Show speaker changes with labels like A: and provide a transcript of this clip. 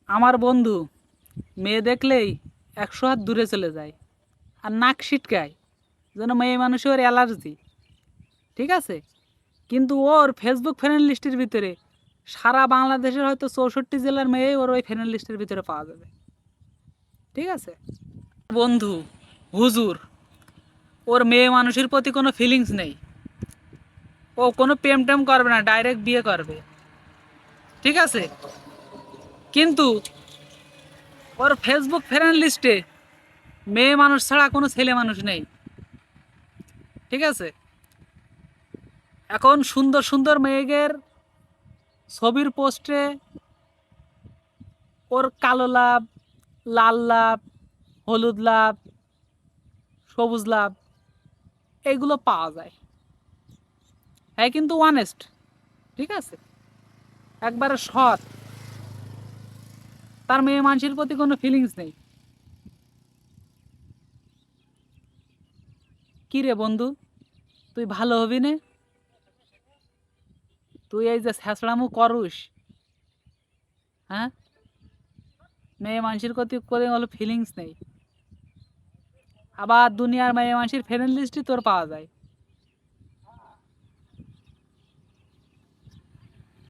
A: আমার বন্ধু মেয়ে দেখলেই 100 হাত দূরে চলে যায় আর নাক সিটকায়, যেন মেয়ে মানুষের অ্যালার্জি। ঠিক আছে, কিন্তু ওর ফেসবুক ফ্রেন্ড লিস্টের ভিতরে সারা বাংলাদেশের হয়তো 64 জেলার মেয়ে ওর ওই ফ্রেন্ড লিস্টের ভিতরে পাওয়া যাবে। ঠিক আছে, বন্ধু হুজুর, ওর মেয়ে মানুষের প্রতি কোনো ফিলিংস নেই। ও কোনো প্রেম টেম করবে না, ডাইরেক্ট বিয়ে করবে। ঠিক আছে, কিন্তু ওর ফেসবুক ফ্রেন্ড লিস্টে মেয়ে মানুষ ছাড়া কোনো ছেলে মানুষ নেই। ঠিক আছে, এখন সুন্দর সুন্দর মেয়েদের ছবির পোস্টে ওর কালো লাভ, লাল লাভ, হলুদ লাভ, সবুজ লাভ এইগুলো পাওয়া যায়। হ্যাঁ, কিন্তু অনেস্ট। ঠিক আছে, একবারে সৎ, তার মেয়ে মানুষের প্রতি কোনো ফিলিংস নেই। কি রে বন্ধু, তুই ভালো হবি না? তুই এই যে ছ্যাঁচড়ামু করুস, হ্যাঁ, মেয়ে মানুষের প্রতি করে হলো ফিলিংস নেই। আবার দুনিয়ার মেয়ে মানুষের ফ্রেন্ড লিস্টই তোর পাওয়া যায়।